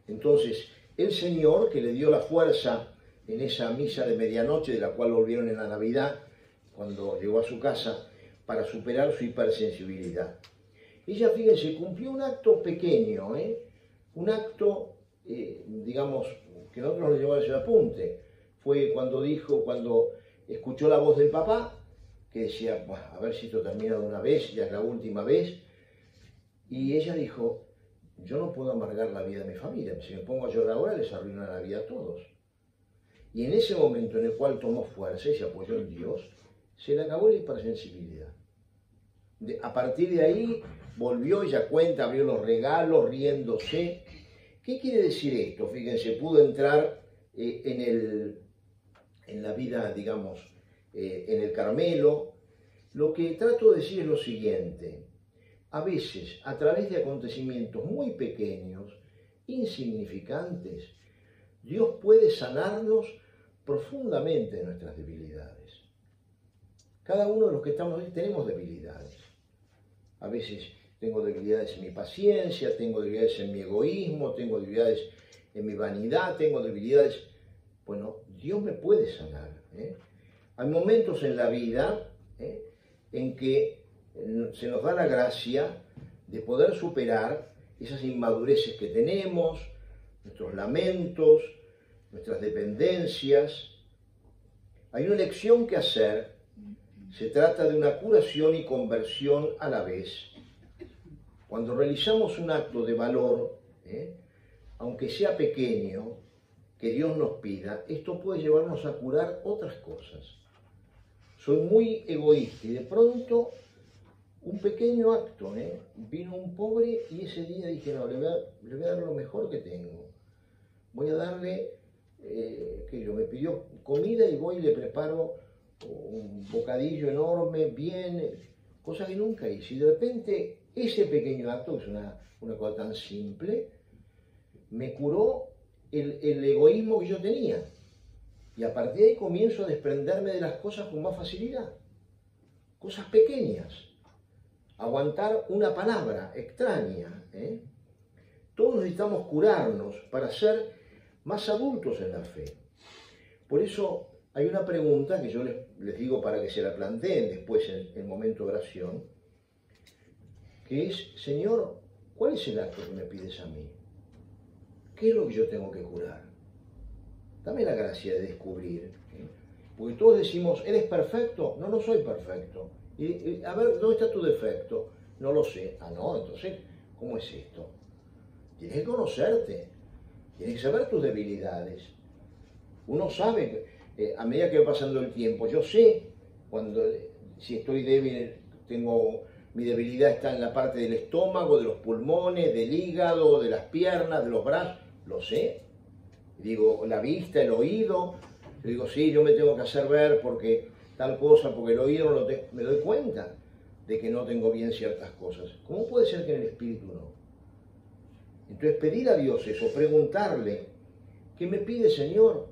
Speaker 1: Entonces, el Señor, que le dio la fuerza en esa misa de medianoche, de la cual volvieron en la Navidad, cuando llegó a su casa, para superar su hipersensibilidad. Ella, fíjense, cumplió un acto pequeño, un acto, digamos, que nosotros nos llevó a ese apunte. Fue cuando escuchó la voz del papá, que decía, bueno, a ver si esto termina de una vez, ya es la última vez. Y ella dijo, yo no puedo amargar la vida de mi familia, si me pongo a llorar ahora les arruina la vida a todos. Y en ese momento en el cual tomó fuerza y se apoyó en Dios, se le acabó la hipersensibilidad. A partir de ahí volvió, ella cuenta, abrió los regalos, riéndose. ¿Qué quiere decir esto? Fíjense, pudo entrar en la vida, digamos, en el Carmelo. Lo que trato de decir es lo siguiente. A veces, a través de acontecimientos muy pequeños, insignificantes, Dios puede sanarnos profundamente de nuestras debilidades. Cada uno de los que estamos aquí tenemos debilidades. A veces tengo debilidades en mi paciencia, tengo debilidades en mi egoísmo, tengo debilidades en mi vanidad, tengo debilidades... Bueno, Dios me puede sanar. Hay momentos en la vida en que se nos da la gracia de poder superar esas inmadureces que tenemos, nuestros lamentos, nuestras dependencias. Hay una elección que hacer. Se trata de una curación y conversión a la vez. Cuando realizamos un acto de valor, aunque sea pequeño, que Dios nos pida, esto puede llevarnos a curar otras cosas. Soy muy egoísta y de pronto un pequeño acto, vino un pobre y ese día dije, no, le voy a dar lo mejor que tengo. Voy a darle, me pidió comida y voy y le preparo un bocadillo enorme, bien, cosa que nunca hice. Y de repente ese pequeño acto, que es una cosa tan simple, me curó el egoísmo que yo tenía. Y a partir de ahí comienzo a desprenderme de las cosas con más facilidad. Cosas pequeñas. Aguantar una palabra extraña. Todos necesitamos curarnos para ser más adultos en la fe. Por eso hay una pregunta que yo les digo para que se la planteen después en el momento de oración, que es, Señor, ¿cuál es el acto que me pides a mí? ¿Qué es lo que yo tengo que curar? Dame la gracia de descubrir. Porque todos decimos, ¿eres perfecto? No, no soy perfecto. Y a ver, ¿dónde está tu defecto? No lo sé. Ah, no, entonces, ¿cómo es esto? Tienes que conocerte. Tienes que saber tus debilidades. Uno sabe, a medida que va pasando el tiempo, yo sé si estoy débil, mi debilidad está en la parte del estómago, de los pulmones, del hígado, de las piernas, de los brazos. Lo sé. Digo, la vista, el oído. Digo, sí, yo me tengo que hacer ver porque tal cosa, porque el oído no lo tengo. Me doy cuenta de que no tengo bien ciertas cosas. ¿Cómo puede ser que en el espíritu no? Entonces pedir a Dios eso, preguntarle, ¿qué me pide, Señor?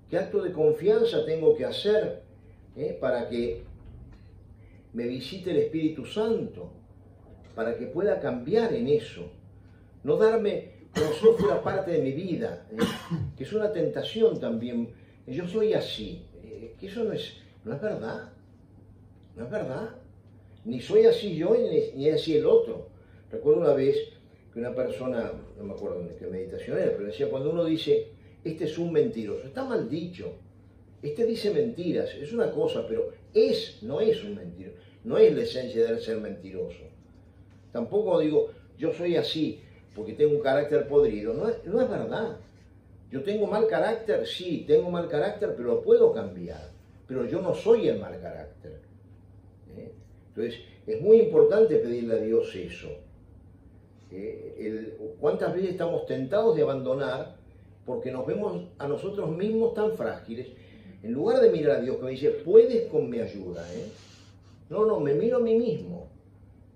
Speaker 1: ¿Qué acto de confianza tengo que hacer para que me visite el Espíritu Santo? Para que pueda cambiar en eso. No darme como si no fuera parte de mi vida, que es una tentación también. Yo soy así, que eso no es verdad. No es verdad. Ni soy así yo, ni es así el otro. Recuerdo una vez que una persona, no me acuerdo de qué meditación era, pero decía, cuando uno dice, este es un mentiroso, está mal dicho. Este dice mentiras, es una cosa, pero no es un mentiroso. No es la esencia de ser mentiroso. Tampoco digo, yo soy así porque tengo un carácter podrido. No es verdad. Yo tengo mal carácter, sí, tengo mal carácter, pero lo puedo cambiar. Pero yo no soy el mal carácter. Entonces, es muy importante pedirle a Dios eso. ¿Cuántas veces estamos tentados de abandonar porque nos vemos a nosotros mismos tan frágiles? En lugar de mirar a Dios que me dice, puedes con mi ayuda. No, me miro a mí mismo.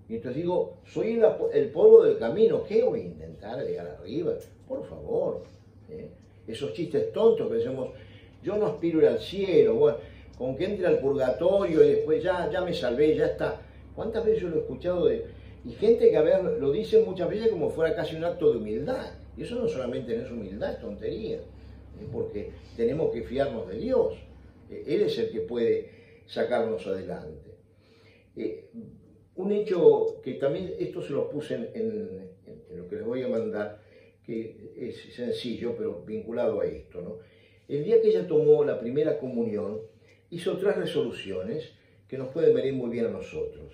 Speaker 1: Y entonces digo, soy el polvo del camino, ¿qué voy a intentar llegar arriba? Por favor. Esos chistes tontos que decimos, yo no aspiro a ir al cielo, bueno, con que entre al purgatorio y después ya me salvé, ya está. ¿Cuántas veces yo lo he escuchado y gente que a ver, lo dice muchas veces como fuera casi un acto de humildad? Y eso no solamente no es humildad, es tontería. Porque tenemos que fiarnos de Dios. Él es el que puede sacarnos adelante. Un hecho que también, esto se lo puse en lo que les voy a mandar, que es sencillo, pero vinculado a esto, ¿no? El día que ella tomó la primera comunión, hizo 3 resoluciones que nos pueden venir muy bien a nosotros.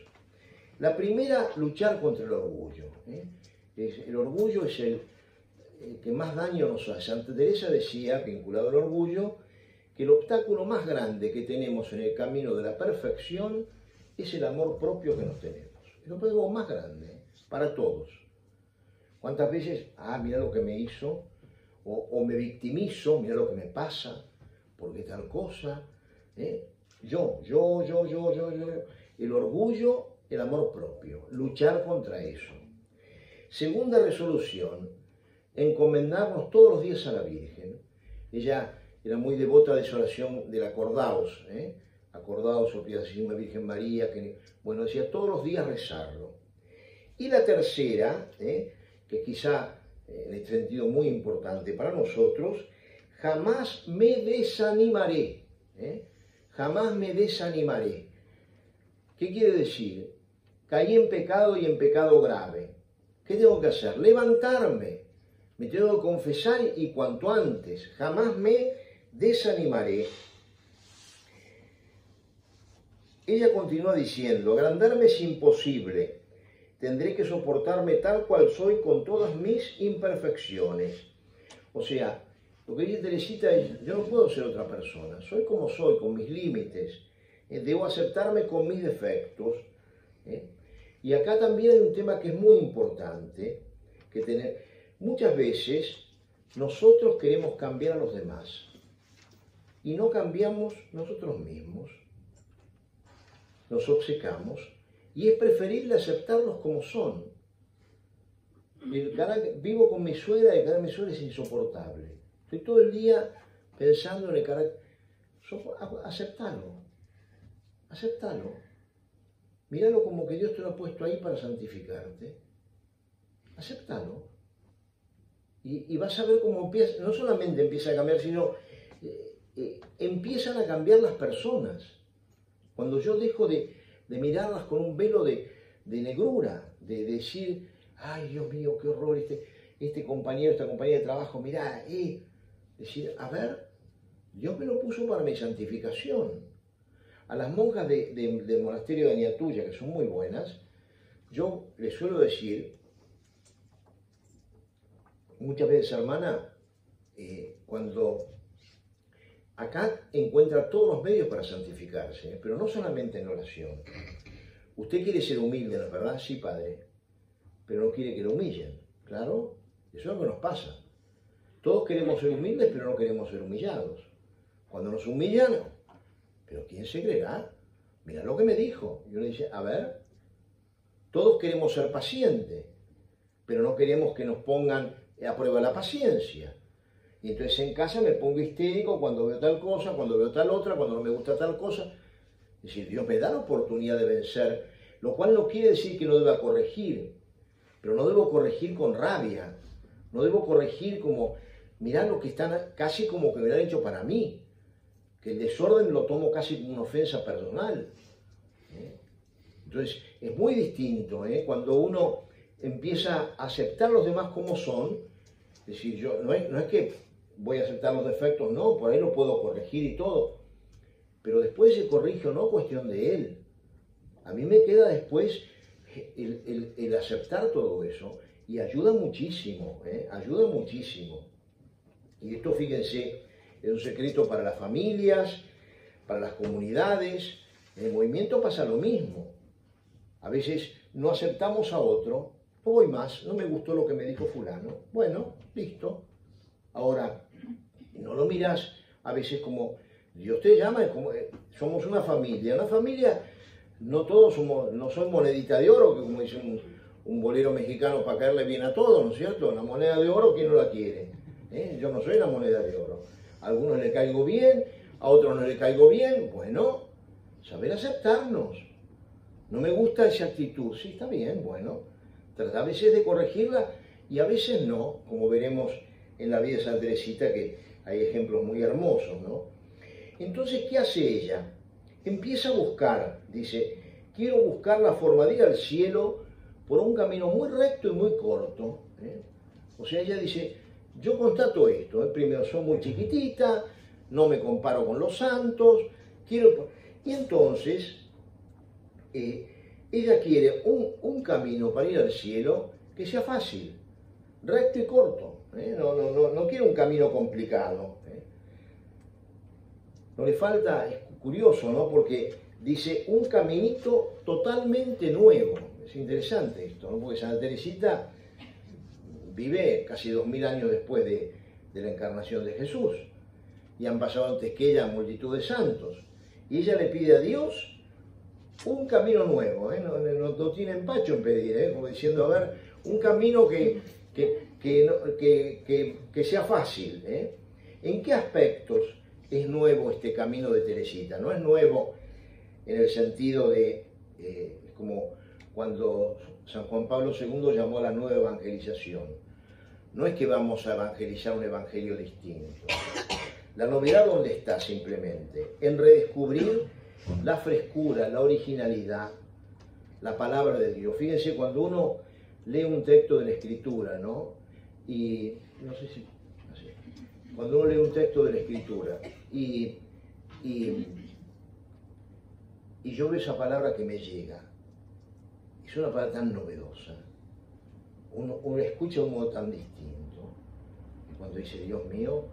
Speaker 1: La primera, luchar contra el orgullo. El orgullo es el que más daño nos hace. Santa Teresa decía, vinculado al orgullo, que el obstáculo más grande que tenemos en el camino de la perfección es el amor propio que nos tenemos. Es el obstáculo más grande, para todos. ¿Cuántas veces, mira lo que me hizo, o me victimizo, mira lo que me pasa, porque tal cosa, yo. El orgullo, el amor propio, luchar contra eso. Segunda resolución, encomendarnos todos los días a la Virgen. Ella era muy devota de esa oración del acordaos, acordaos, oh piadosísima Virgen María, que, bueno, decía todos los días rezarlo. Y la tercera, que quizá en este sentido muy importante para nosotros, jamás me desanimaré, jamás me desanimaré. ¿Qué quiere decir? Caí en pecado y en pecado grave. ¿Qué tengo que hacer? Levantarme, me tengo que confesar y cuanto antes, jamás me desanimaré. Ella continúa diciendo, agrandarme es imposible, tendré que soportarme tal cual soy con todas mis imperfecciones. O sea, lo que dice Teresita es, yo no puedo ser otra persona, soy como soy, con mis límites, debo aceptarme con mis defectos. Y acá también hay un tema que es muy importante, muchas veces nosotros queremos cambiar a los demás y no cambiamos nosotros mismos, nos obcecamos y es preferible aceptarlos como son. Vivo con mi suegra y el carácter de mi suegra es insoportable. Estoy todo el día pensando en el carácter. Aceptalo. Míralo como que Dios te lo ha puesto ahí para santificarte. Acéptalo. Y vas a ver cómo empieza, no solamente empieza a cambiar, sino empiezan a cambiar las personas. Cuando yo dejo de mirarlas con un velo de negrura, de decir, ay Dios mío, qué horror, este compañero, esta compañera de trabajo, mirá, decir, a ver, Dios me lo puso para mi santificación. A las monjas del monasterio de Añatuya, que son muy buenas, yo les suelo decir, muchas veces, hermana, cuando acá encuentra todos los medios para santificarse, pero no solamente en oración. Usted quiere ser humilde, ¿no es verdad? Sí, padre, pero no quiere que lo humillen, ¿claro? Eso es lo que nos pasa. Todos queremos ser humildes, pero no queremos ser humillados. Cuando nos humillan, ¿pero quién se creerá? Mira lo que me dijo. Yo le dije, a ver, todos queremos ser pacientes, pero no queremos que nos pongan a prueba la paciencia. Y entonces en casa me pongo histérico cuando veo tal cosa, cuando veo tal otra, cuando no me gusta tal cosa. Es decir, Dios me da la oportunidad de vencer, lo cual no quiere decir que no deba corregir, pero no debo corregir con rabia, no debo corregir como, mirá lo que están, casi como que me lo han hecho para mí, que el desorden lo tomo casi como una ofensa personal. Entonces, es muy distinto, cuando uno empieza a aceptar a los demás como son, es decir, yo no es que voy a aceptar los defectos, no, por ahí lo puedo corregir y todo, pero después se corrige o no, cuestión de él. A mí me queda después el aceptar todo eso y ayuda muchísimo, ayuda muchísimo. Y esto, fíjense, es un secreto para las familias, para las comunidades. En el movimiento pasa lo mismo. A veces no aceptamos a otro, no voy más, no me gustó lo que me dijo fulano. Bueno, listo. Ahora, no lo miras a veces como Dios te llama, como, somos una familia. Una familia, no todos no son monedita de oro, que como dice un bolero mexicano, para caerle bien a todos, ¿no es cierto? La moneda de oro, ¿quién no la quiere? Yo no soy la moneda de oro. A algunos le caigo bien, a otros no le caigo bien. Bueno, saber aceptarnos. No me gusta esa actitud. Sí, está bien, bueno. Trata a veces de corregirla y a veces no, como veremos en la vida de Santa Teresita, que hay ejemplos muy hermosos, ¿no? Entonces, ¿qué hace ella? Empieza a buscar, dice, quiero buscar la forma de ir al cielo por un camino muy recto y muy corto. O sea, ella dice, yo constato esto, primero soy muy chiquitita, no me comparo con los santos, quiero... Y entonces, ella quiere un camino para ir al cielo que sea fácil, recto y corto. No quiere un camino complicado. No le falta, es curioso, ¿no? Porque dice un caminito totalmente nuevo. Es interesante esto, ¿no? Porque Santa Teresita vive casi 2000 años después de la encarnación de Jesús. Y han pasado antes que ella multitud de santos. Y ella le pide a Dios un camino nuevo, no tiene empacho en pedir, como diciendo, a ver, un camino que sea fácil. ¿En qué aspectos es nuevo este camino de Teresita? No es nuevo en el sentido de, como cuando San Juan Pablo II llamó a la nueva evangelización. No es que vamos a evangelizar un evangelio distinto. La novedad, ¿dónde está simplemente? En redescubrir la frescura, la originalidad, la palabra de Dios. Fíjense, cuando uno lee un texto de la Escritura, ¿no? Y no sé si... Así, cuando uno lee un texto de la Escritura y yo veo esa palabra que me llega, es una palabra tan novedosa, uno escucha de un modo tan distinto, y cuando dice, Dios mío,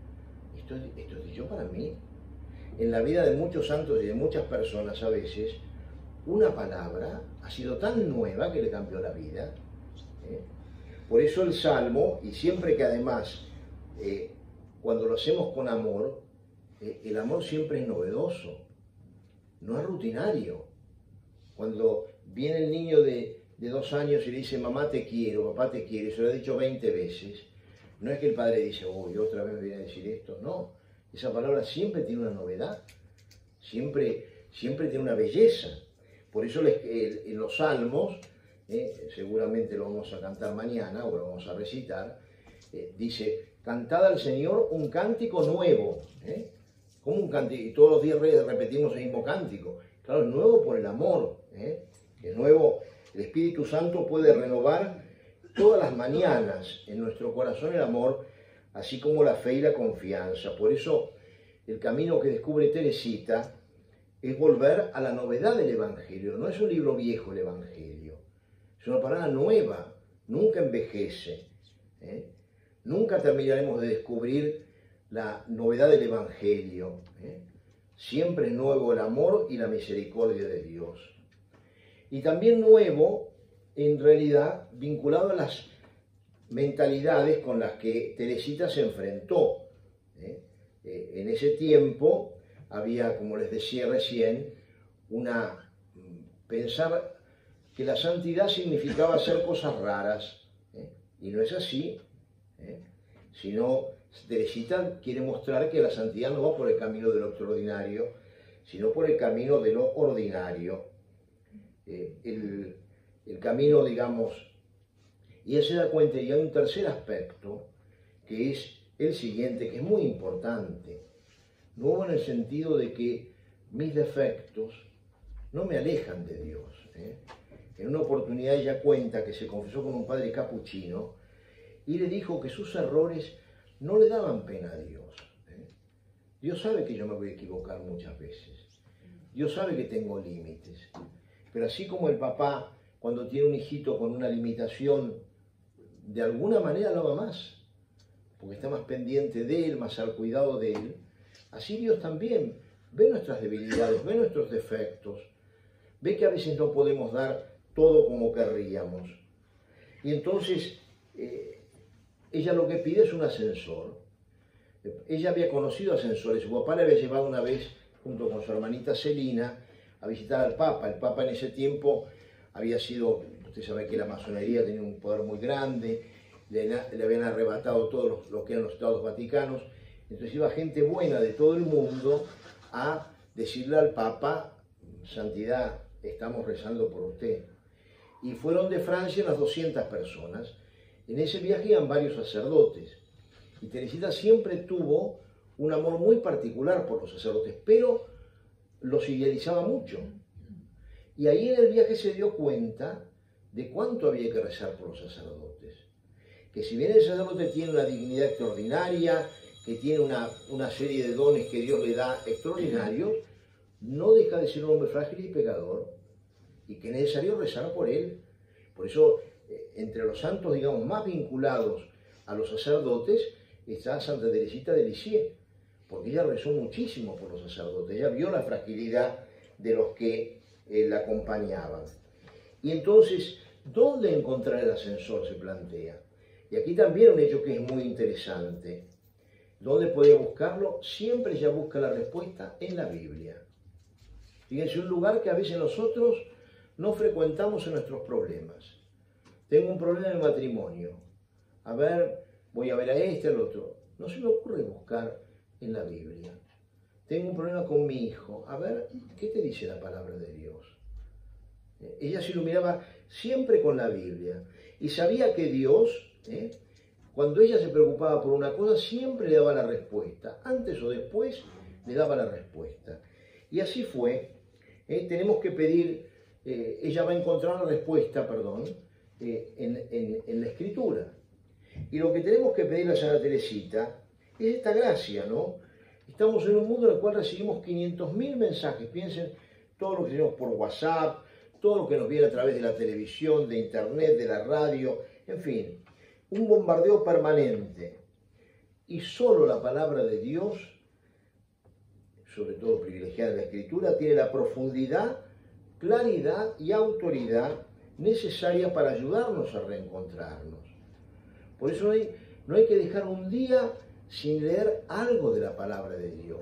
Speaker 1: esto es dicho para mí. En la vida de muchos santos y de muchas personas a veces, una palabra ha sido tan nueva que le cambió la vida. Por eso el Salmo, y siempre que además, cuando lo hacemos con amor, el amor siempre es novedoso, no es rutinario. Cuando viene el niño de 2 años y le dice, mamá te quiero, papá te quiere, se lo ha dicho 20 veces, no es que el padre dice, uy, otra vez me viene a decir esto, no. Esa palabra siempre tiene una novedad, siempre tiene una belleza. Por eso en los salmos, seguramente lo vamos a cantar mañana o lo vamos a recitar, dice, cantad al Señor un cántico nuevo. ¿Cómo un cántico? Y todos los días repetimos el mismo cántico. Claro, es nuevo por el amor. Es nuevo, el Espíritu Santo puede renovar todas las mañanas en nuestro corazón el amor, así como la fe y la confianza. Por eso el camino que descubre Teresita es volver a la novedad del Evangelio. No es un libro viejo el Evangelio, es una palabra nueva, nunca envejece. Nunca terminaremos de descubrir la novedad del Evangelio. Siempre es nuevo el amor y la misericordia de Dios. Y también nuevo, en realidad, vinculado a las mentalidades con las que Teresita se enfrentó. En ese tiempo había, como les decía recién, pensar que la santidad significaba hacer cosas raras, y no es así, sino Teresita quiere mostrar que la santidad no va por el camino de lo extraordinario, sino por el camino de lo ordinario, el camino, digamos. Y él se da cuenta, y hay un tercer aspecto, que es el siguiente, que es muy importante. Nuevo en el sentido de que mis defectos no me alejan de Dios. En una oportunidad ella cuenta que se confesó con un padre capuchino y le dijo que sus errores no le daban pena a Dios. Dios sabe que yo me voy a equivocar muchas veces. Dios sabe que tengo límites. Pero así como el papá, cuando tiene un hijito con una limitación, de alguna manera lo ama más, porque está más pendiente de él, más al cuidado de él, así Dios también ve nuestras debilidades, ve nuestros defectos, ve que a veces no podemos dar todo como querríamos. Y entonces ella lo que pide es un ascensor. Ella había conocido ascensores, su papá le había llevado una vez, junto con su hermanita Celina, a visitar al Papa. El Papa en ese tiempo había sido, usted sabe que la masonería tenía un poder muy grande, le habían arrebatado todo lo que eran los estados vaticanos, entonces iba gente buena de todo el mundo a decirle al Papa, santidad, estamos rezando por usted. Y fueron de Francia unas 200 personas. En ese viaje iban varios sacerdotes. Y Teresita siempre tuvo un amor muy particular por los sacerdotes, pero los idealizaba mucho. Y ahí en el viaje se dio cuenta de cuánto había que rezar por los sacerdotes. que si bien el sacerdote tiene una dignidad extraordinaria, que tiene una serie de dones que Dios le da extraordinarios, no deja de ser un hombre frágil y pecador, y que es necesario rezar por él. Por eso, entre los santos, digamos, más vinculados a los sacerdotes, está Santa Teresita de Lisieux, porque ella rezó muchísimo por los sacerdotes, ella vio la fragilidad de los que la acompañaban. Y entonces, ¿dónde encontrar el ascensor? Se plantea. Y aquí también un hecho que es muy interesante. ¿Dónde podía buscarlo? Siempre ella busca la respuesta en la Biblia. Fíjense, un lugar que a veces nosotros no frecuentamos en nuestros problemas. Tengo un problema de matrimonio. A ver, voy a ver a este, al otro. No se me ocurre buscar en la Biblia. Tengo un problema con mi hijo. A ver, ¿qué te dice la palabra de Dios? Ella se iluminaba siempre con la Biblia. Y sabía que Dios, cuando ella se preocupaba por una cosa, siempre le daba la respuesta. Antes o después le daba la respuesta. Y así fue. Tenemos que pedir, ella va a encontrar la respuesta, en la Escritura. Y lo que tenemos que pedirle a Santa Teresita es esta gracia, ¿no? Estamos en un mundo en el cual recibimos 500.000 mensajes. Piensen todo lo que recibimos por WhatsApp, todo lo que nos viene a través de la televisión, de internet, de la radio, en fin, un bombardeo permanente. Y solo la palabra de Dios, sobre todo privilegiada en la Escritura, tiene la profundidad, claridad y autoridad necesaria para ayudarnos a reencontrarnos. Por eso no hay que dejar un día sin leer algo de la palabra de Dios.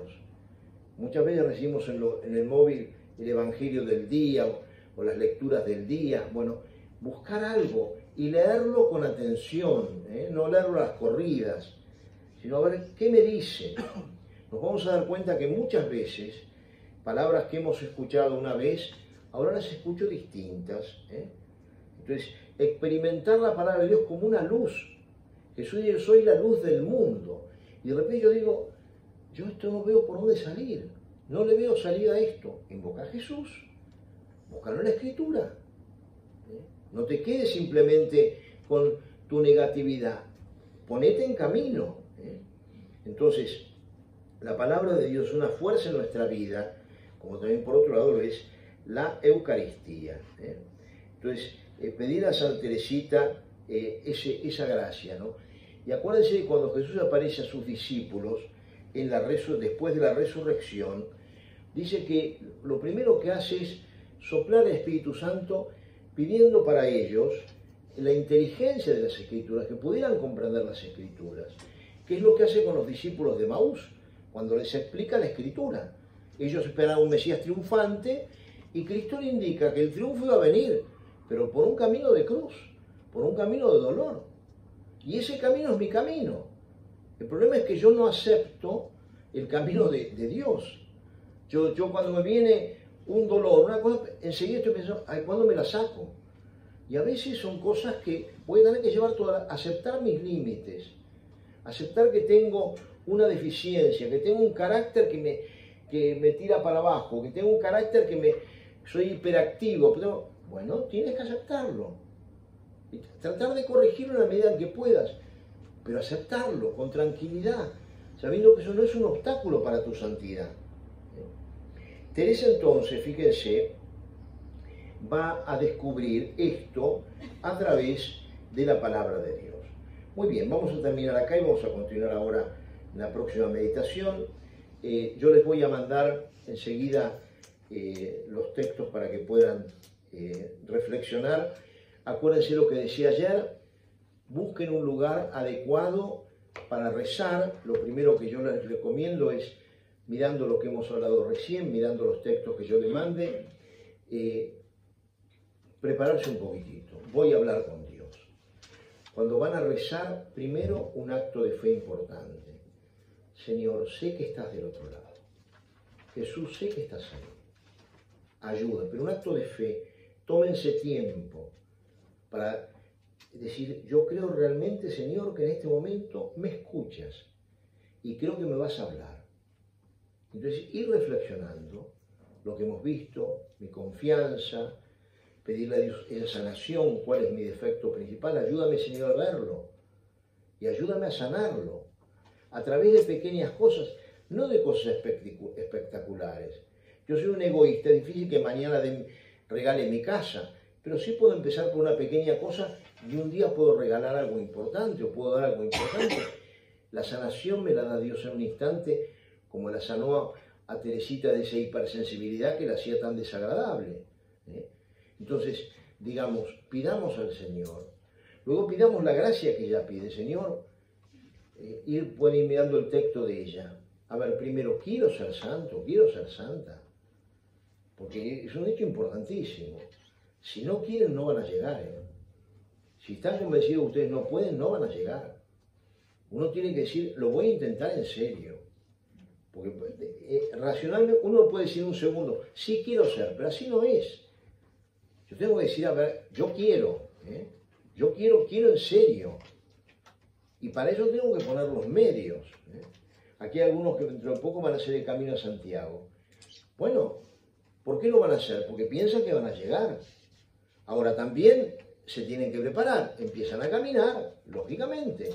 Speaker 1: Muchas veces recibimos en el móvil el Evangelio del día o las lecturas del día. Bueno, buscar algo y leerlo con atención, no leerlo a las corridas, sino a ver qué me dice. Nos vamos a dar cuenta que muchas veces palabras que hemos escuchado una vez, ahora las escucho distintas. Entonces, experimentar la palabra de Dios como una luz. Jesús dice, yo soy la luz del mundo. Y de repente yo digo, yo esto no veo por dónde salir. No le veo salida a esto. Invoca a Jesús. Búscalo en la Escritura. No te quedes simplemente con tu negatividad. Ponete en camino. Entonces, la palabra de Dios es una fuerza en nuestra vida, como también por otro lado es la Eucaristía. Entonces, pedir a Santa Teresita esa gracia, ¿no? Y acuérdense que cuando Jesús aparece a sus discípulos después de la resurrección, dice que lo primero que hace es soplar el Espíritu Santo pidiendo para ellos la inteligencia de las Escrituras, que pudieran comprender las Escrituras. ¿Qué es lo que hace con los discípulos de Maús? Cuando les explica la Escritura. Ellos esperaban un Mesías triunfante y Cristo le indica que el triunfo iba a venir, pero por un camino de cruz, por un camino de dolor. Y ese camino es mi camino. El problema es que yo no acepto el camino de Dios. Yo cuando me viene un dolor, una cosa, enseguida estoy pensando, ay, ¿cuándo me la saco? Y a veces son cosas que voy a tener que llevar aceptar mis límites, aceptar que tengo una deficiencia, que tengo un carácter que me tira para abajo, que tengo un carácter soy hiperactivo. Pero, bueno, tienes que aceptarlo. Y tratar de corregirlo en la medida en que puedas, pero aceptarlo con tranquilidad, sabiendo que eso no es un obstáculo para tu santidad. Teresa entonces, fíjense, va a descubrir esto a través de la palabra de Dios. Muy bien, vamos a terminar acá y vamos a continuar ahora en la próxima meditación. Yo les voy a mandar enseguida los textos para que puedan reflexionar. Acuérdense lo que decía ayer, busquen un lugar adecuado para rezar. Lo primero que yo les recomiendo es, mirando lo que hemos hablado recién, mirando los textos que yo les mande, prepararse un poquitito. Voy a hablar con Dios. Cuando van a rezar, primero un acto de fe importante. Señor, sé que estás del otro lado. Jesús, sé que estás ahí. Ayuda, pero un acto de fe. Tómense tiempo para decir, yo creo realmente, Señor, que en este momento me escuchas y creo que me vas a hablar. Entonces, ir reflexionando lo que hemos visto, mi confianza, pedirle a Dios esa sanación, cuál es mi defecto principal, ayúdame, Señor, a verlo. y ayúdame a sanarlo a través de pequeñas cosas, no de cosas espectaculares. Yo soy un egoísta, es difícil que mañana regale mi casa, pero sí puedo empezar por una pequeña cosa y un día puedo regalar algo importante o puedo dar algo importante. La sanación me la da Dios en un instante, como la sanó a Teresita de esa hipersensibilidad que la hacía tan desagradable. Entonces, digamos, pidamos al Señor. Luego pidamos la gracia que ella pide. Señor, pueden ir mirando el texto de ella. A ver, primero, quiero ser santo, quiero ser santa. Porque es un hecho importantísimo. Si no quieren, no van a llegar. Si están convencidos que ustedes no pueden, no van a llegar. Uno tiene que decir, lo voy a intentar en serio. Porque racionalmente uno puede decir un segundo, sí quiero ser, pero así no es. Yo tengo que decir, a ver, yo quiero, yo quiero en serio. Y para eso tengo que poner los medios. Aquí hay algunos que dentro de poco van a hacer el camino a Santiago. Bueno, ¿por qué lo van a hacer? Porque piensan que van a llegar. Ahora también se tienen que preparar, empiezan a caminar, lógicamente.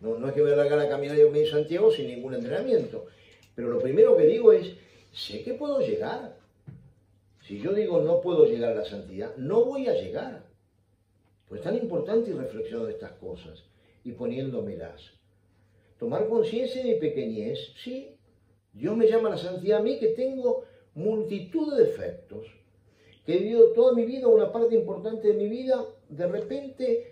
Speaker 1: No es que voy a largar a caminar yo en Santiago sin ningún entrenamiento. Pero lo primero que digo es, sé que puedo llegar. Si yo digo no puedo llegar a la santidad, no voy a llegar. Pues es tan importante ir reflexionando de estas cosas y poniéndomelas. Tomar conciencia de mi pequeñez, sí. Dios me llama a la santidad a mí que tengo multitud de defectos, que he vivido toda mi vida, una parte importante de mi vida, de repente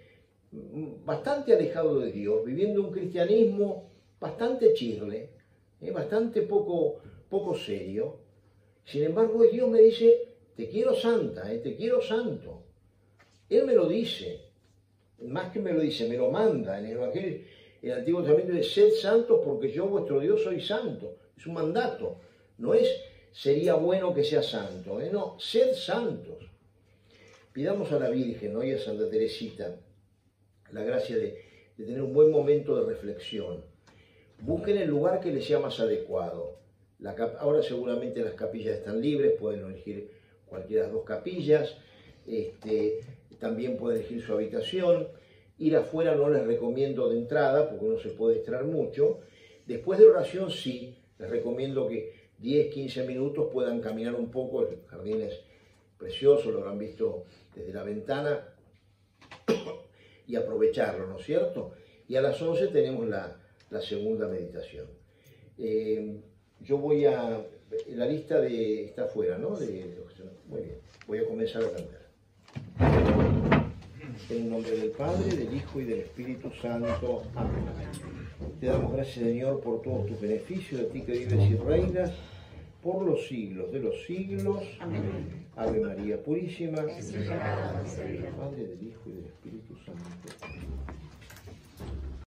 Speaker 1: bastante alejado de Dios, viviendo un cristianismo bastante chirle, bastante poco serio. Sin embargo, Dios me dice, te quiero santa, te quiero santo. Él me lo dice, más que me lo dice, me lo manda. En el Evangelio, en el Antiguo Testamento dice, sed santos porque yo, vuestro Dios, soy santo. Es un mandato, no es sería bueno que sea santo, no, sed santos. Pidamos a la Virgen, ¿no? Y a Santa Teresita la gracia de tener un buen momento de reflexión. Busquen el lugar que les sea más adecuado. Ahora seguramente las capillas están libres, pueden elegir cualquiera de las dos capillas, también pueden elegir su habitación. Ir afuera no les recomiendo de entrada, porque uno se puede distraer mucho. Después de la oración sí, les recomiendo que 10, 15 minutos puedan caminar un poco, el jardín es precioso, lo habrán visto desde la ventana, y aprovecharlo, ¿no es cierto? Y a las 11 tenemos la segunda meditación. Yo voy a... La lista está afuera, ¿no? Muy bien, voy a comenzar a cantar. En el nombre del Padre, del Hijo y del Espíritu Santo. Amén. Te damos gracias, Señor, por todos tus beneficios, de ti que vives y reinas por los siglos de los siglos. Amén. Ave María Purísima, Padre, del Hijo y del Espíritu Santo.